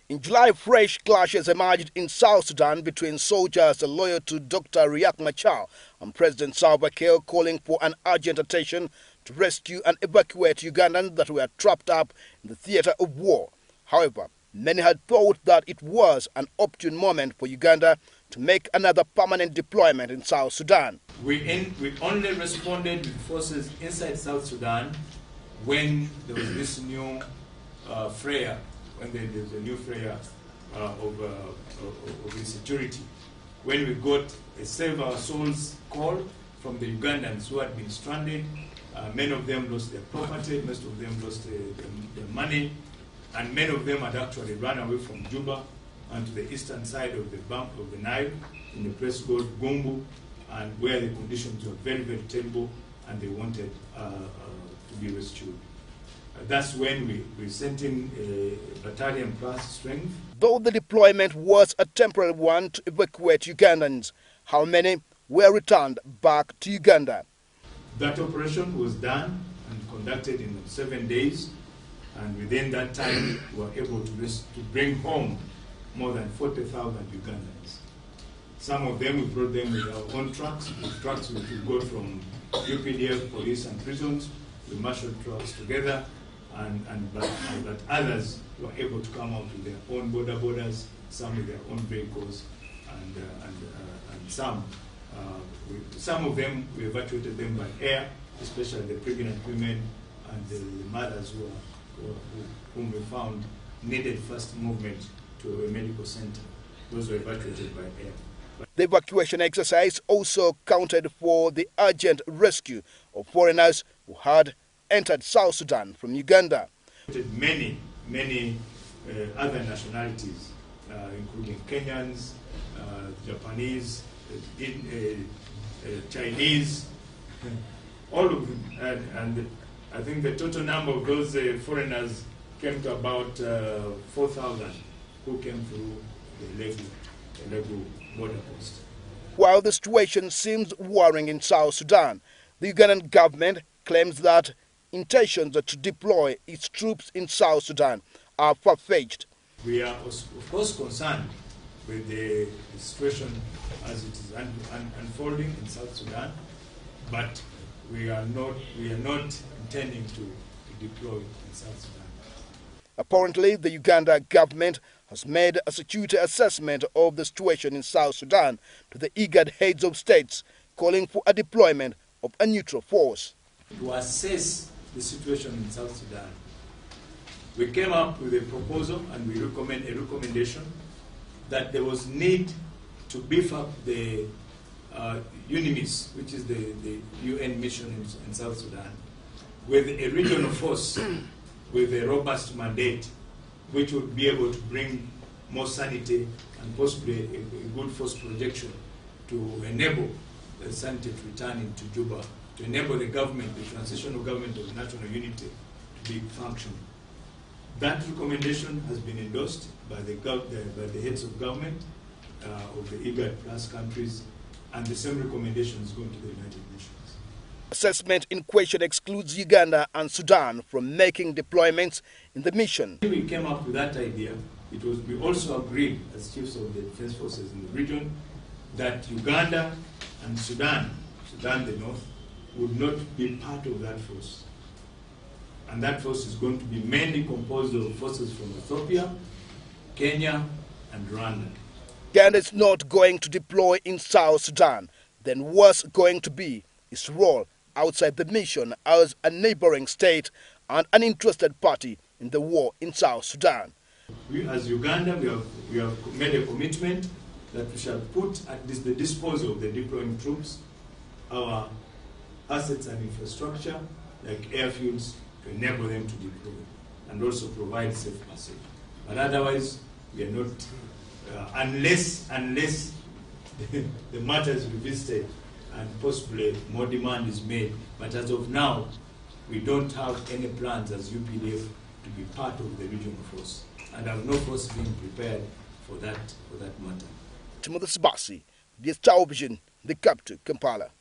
In July, fresh clashes emerged in South Sudan between soldiers loyal to Dr. Riek Machar and President Salva Kiir, calling for an urgent attention to rescue and evacuate Ugandans that were trapped up in the theater of war. However, many had thought that it was an opportune moment for Uganda to make another permanent deployment in South Sudan. We only responded with forces inside South Sudan when there was this new frayeur, when there's a new frayeur of insecurity. When we got a Save Our Souls call from the Ugandans who had been stranded, many of them lost their property, most of them lost their money, and many of them had actually run away from Juba and to the eastern side of the bank of the Nile in a place called Gumbu, and where the conditions were very, very terrible, and they wanted to be rescued. That's when we sent in a battalion plus strength. Though the deployment was a temporary one to evacuate Ugandans, how many were returned back to Uganda? That operation was done and conducted in 7 days, and within that time we were able to bring home more than 40,000 Ugandans. Some of them, we brought them with our own trucks. With trucks we got from UPDF, police and prisons. We marshaled trucks together, but others were able to come out with their own borders, some with their own vehicles, and some of them we evacuated them by air, especially the pregnant women and the mothers whom we found needed first movement to a medical center. Those were evacuated by air. The evacuation exercise also counted for the urgent rescue of foreigners who had entered South Sudan from Uganda. Many other nationalities, including Kenyans, Japanese, Chinese, all of them. And I think the total number of those foreigners came to about 4,000 who came through the Legu border post. While the situation seems worrying in South Sudan, the Ugandan government claims that intentions to deploy its troops in South Sudan are far-fetched. We are of course concerned with the situation as it is unfolding in South Sudan, but we are not intending to deploy in South Sudan. Apparently, the Uganda government has made a security assessment of the situation in South Sudan to the IGAD heads of states, calling for a deployment of a neutral force. To assess the situation in South Sudan, we came up with a proposal and we recommend a recommendation that there was need to beef up the UNIMIS, which is the UN mission in South Sudan, with a regional force with a robust mandate, which would be able to bring more sanity and possibly a good force projection to enable the sanity to return into Juba, to enable the government, the transitional government of national unity, to be functioning. That recommendation has been endorsed by the heads of government of the IGAD plus countries, and the same recommendation is going to the United Nations. Assessment in question excludes Uganda and Sudan from making deployments in the mission. We came up with that idea. We also agreed as chiefs of the defense forces in the region that Uganda and Sudan the North, would not be part of that force. And that force is going to be mainly composed of forces from Ethiopia, Kenya, and Rwanda. Uganda is not going to deploy in South Sudan. Then what's going to be its role outside the mission as a neighboring state and an interested party in the war in South Sudan? We, as Uganda, we have made a commitment that we shall put at the disposal of the deploying troops our assets and infrastructure, like airfields, to enable them to deploy and also provide safe passage. But otherwise, we are not, unless the matter is revisited and possibly more demand is made. But as of now, we don't have any plans as UPDF to be part of the regional force, and have no force being prepared for that matter. Timothy Sabasi, the Television, the capital, Kampala.